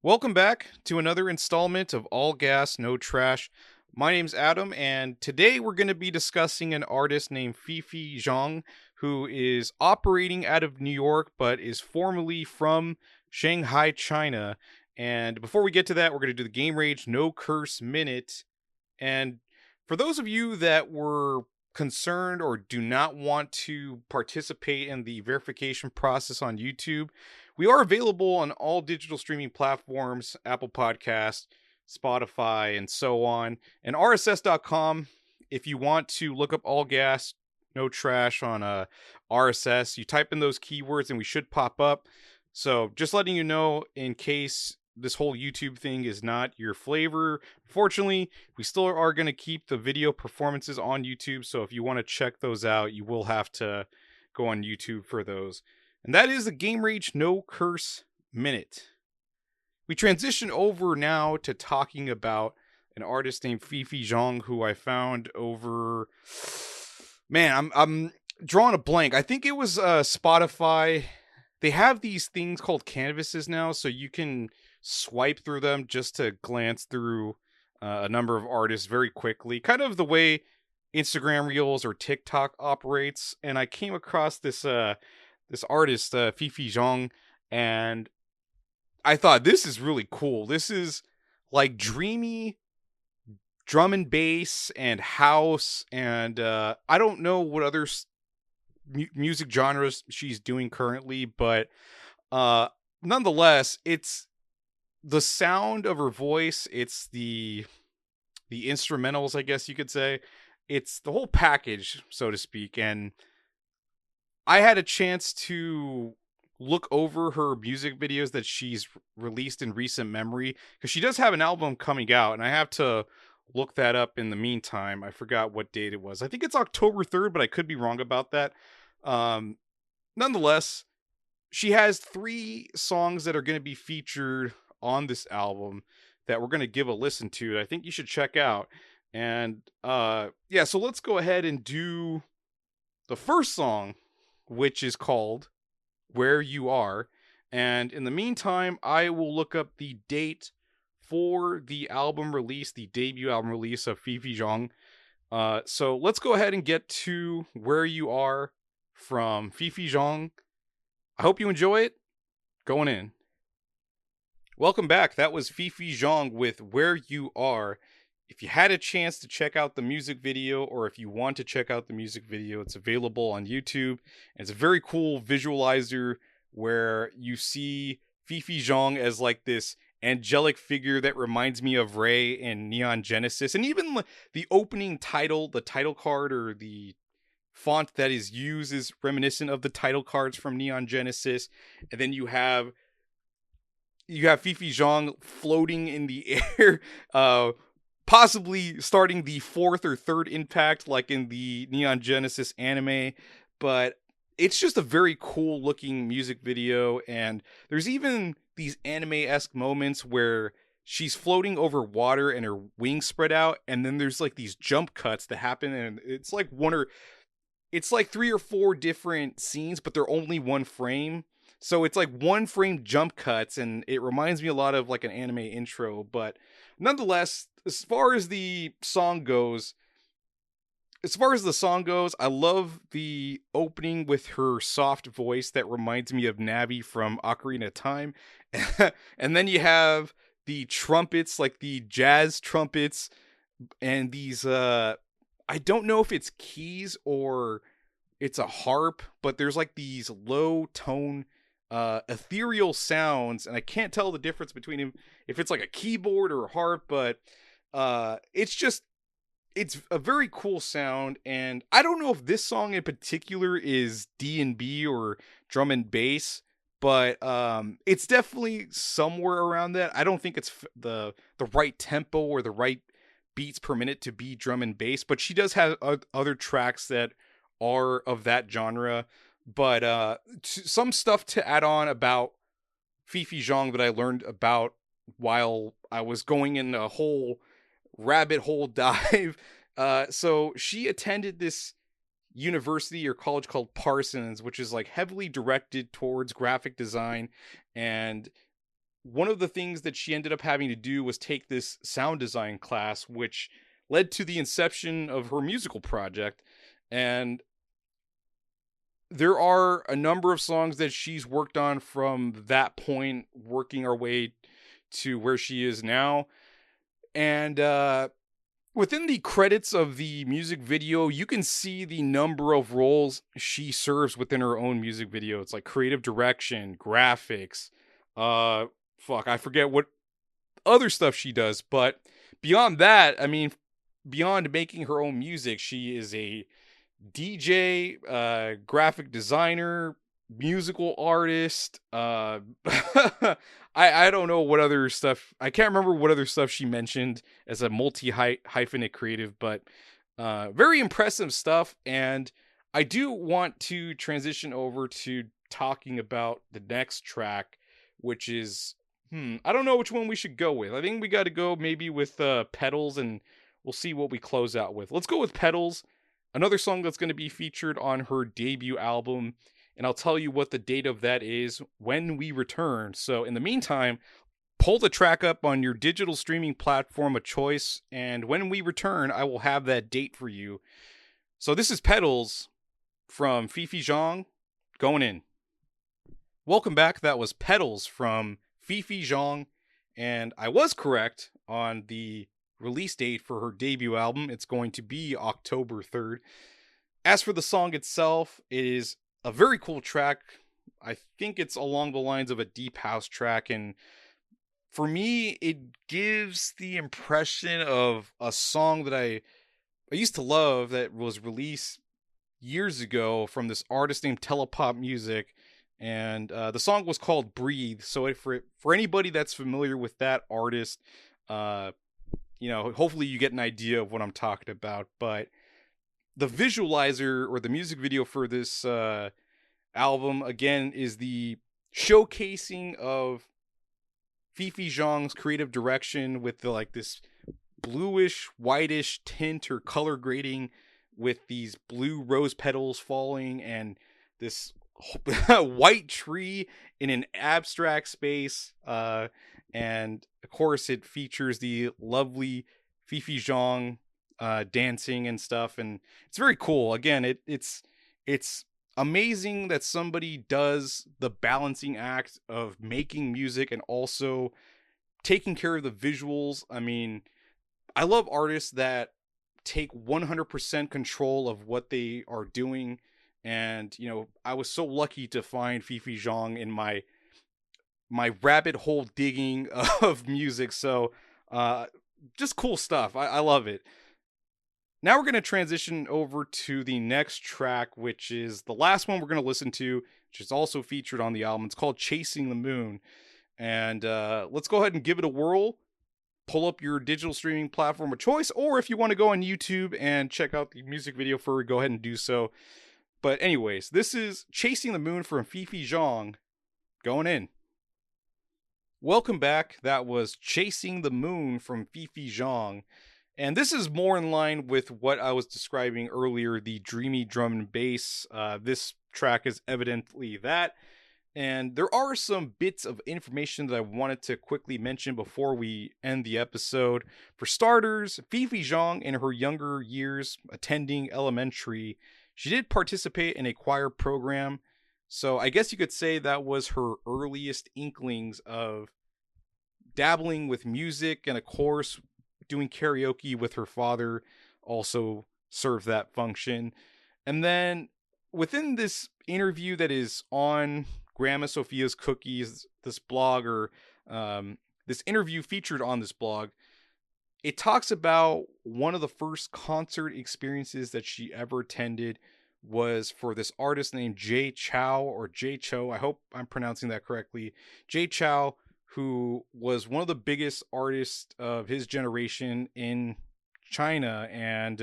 Welcome back to another installment of All Gas, No Trash. My name's Adam, and today we're going to be discussing an artist named Fifi Zhang, who is operating out of New York but is formerly from Shanghai, China. And before we get to that, we're going to do the Game Rage No Curse Minute. And for those of you that were concerned or do not want to participate in the verification process on YouTube, we are available on all digital streaming platforms, Apple Podcast, Spotify, and so on. And RSS.com, if you want to look up All Gas, No Trash on RSS, you type in those keywords and we should pop up. So just letting you know in case this whole YouTube thing is not your flavor. Fortunately, we still are going to keep the video performances on YouTube. So if you want to check those out, you will have to go on YouTube for those. And that is the Game Rage No Curse Minute. We transition over now to talking about an artist named Fifi Zhang, who I found over. Man, I'm drawing a blank. I think it was Spotify. They have these things called canvases now, so you can swipe through them just to glance through a number of artists very quickly, kind of the way Instagram Reels or TikTok operates. And I came across this artist, Fifi Zhang, and I thought this is really cool. This is like dreamy drum and bass and house, and I don't know what other music genres she's doing currently, but nonetheless, it's the sound of her voice, it's the instrumentals, I guess you could say. It's the whole package, so to speak. And I had a chance to look over her music videos that she's released in recent memory, because she does have an album coming out, and I have to look that up in the meantime. I forgot what date it was. I think it's October 3rd, but I could be wrong about that. Nonetheless, she has 3 songs that are going to be featured on this album that we're going to give a listen to. I think you should check out. And yeah, so let's go ahead and do the first song, which is called Where You Are. And in the meantime, I will look up the date for the album release, the debut album release of Fifi Zhang. So let's go ahead and get to Where You Are from Fifi Zhang. I hope you enjoy it. Going in. Welcome back. That was Fifi Zhang with Where You Are. If you had a chance to check out the music video, or if you want to check out the music video, it's available on YouTube. And it's a very cool visualizer where you see Fifi Zhang as like this angelic figure that reminds me of Ray in Neon Genesis. And even the opening title, the title card, or the font that is used is reminiscent of the title cards from Neon Genesis. And then you have Fifi Zhang floating in the air, possibly starting the 4th or 3rd impact like in the Neon Genesis anime. But it's just a very cool looking music video, and there's even these anime-esque moments where she's floating over water and her wings spread out, and then there's like these jump cuts that happen, and it's like 3 or 4 different scenes, but they're only one frame. So it's like one frame jump cuts, and it reminds me a lot of like an anime intro. But nonetheless, as far as the song goes, I love the opening with her soft voice that reminds me of Navi from Ocarina of Time. And then you have the trumpets, like the jazz trumpets, and these I don't know if it's keys or it's a harp, but there's like these low tone ethereal sounds, and I can't tell the difference between them if it's like a keyboard or a harp, but it's a very cool sound. And I don't know if this song in particular is D&B or drum and bass, but it's definitely somewhere around that. I don't think it's the right tempo or the right beats per minute to be drum and bass, but she does have other tracks that are of that genre. But some stuff to add on about Fifi Zhang that I learned about while I was going in a whole rabbit hole dive. So she attended this university or college called Parsons, which is like heavily directed towards graphic design. And one of the things that she ended up having to do was take this sound design class, which led to the inception of her musical project. And there are a number of songs that she's worked on from that point, working our way to where she is now. And within the credits of the music video, you can see the number of roles she serves within her own music video. It's like creative direction, graphics, uh I forget what other stuff she does, but beyond that, I mean, beyond making her own music, she is a DJ, graphic designer, musical artist. I don't know what other stuff. I can't remember what other stuff she mentioned as a multi hyphenate creative, but very impressive stuff. And I do want to transition over to talking about the next track, which is I don't know which one we should go with. I think we got to go maybe with Petals, and we'll see what we close out with. Let's go with Petals, another song that's going to be featured on her debut album, and I'll tell you what the date of that is when we return. So in the meantime, pull the track up on your digital streaming platform of choice, and when we return, I will have that date for you. So this is Petals from Fifi Zhang, going in. Welcome back. That was Petals from Fifi Zhang, and I was correct on the release date for her debut album. It's going to be October 3rd. As for the song itself, it is a very cool track. I think it's along the lines of a deep house track, and for me, it gives the impression of a song that I used to love that was released years ago from this artist named Telepop Music, and the song was called Breathe. So for anybody that's familiar with that artist, hopefully you get an idea of what I'm talking about. But the visualizer or the music video for this album, again, is the showcasing of Fifi Zhang's creative direction with this bluish, whitish tint or color grading with these blue rose petals falling and this white tree in an abstract space. And of course, it features the lovely Fifi Zhang dancing and stuff, and it's very cool. Again, it's amazing that somebody does the balancing act of making music and also taking care of the visuals. I mean, I love artists that take 100% control of what they are doing. And, I was so lucky to find Fifi Zhang in my rabbit hole digging of music. So, just cool stuff. I love it. Now we're going to transition over to the next track, which is the last one we're going to listen to, which is also featured on the album. It's called Chasing the Moon. And let's go ahead and give it a whirl. Pull up your digital streaming platform of choice, or if you want to go on YouTube and check out the music video for it, go ahead and do so. But anyways, this is Chasing the Moon from Fifi Zhang, going in. Welcome back. That was Chasing the Moon from Fifi Zhang. And this is more in line with what I was describing earlier, the dreamy drum and bass. This track is evidently that. And there are some bits of information that I wanted to quickly mention before we end the episode. For starters, Fifi Zhang, in her younger years attending elementary, she did participate in a choir program. So I guess you could say that was her earliest inklings of dabbling with music, and of course, doing karaoke with her father also served that function. And then within this interview that is on Grandma Sophia's Cookies, this blog, or this interview featured on this blog, it talks about one of the first concert experiences that she ever attended was for this artist named Jay Chow, or Jay Cho. I hope I'm pronouncing that correctly. Jay Chow, who was one of the biggest artists of his generation in China. And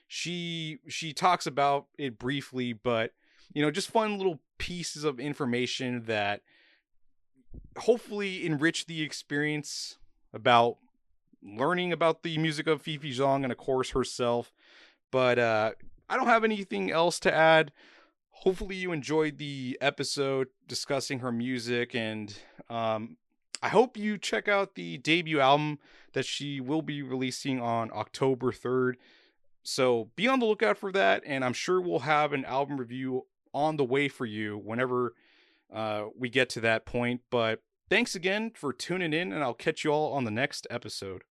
she talks about it briefly, but just fun little pieces of information that hopefully enrich the experience about learning about the music of Fifi Zhang and of course herself. But I don't have anything else to add. Hopefully you enjoyed the episode discussing her music, and I hope you check out the debut album that she will be releasing on October 3rd. So be on the lookout for that, and I'm sure we'll have an album review on the way for you whenever we get to that point. But thanks again for tuning in, and I'll catch you all on the next episode.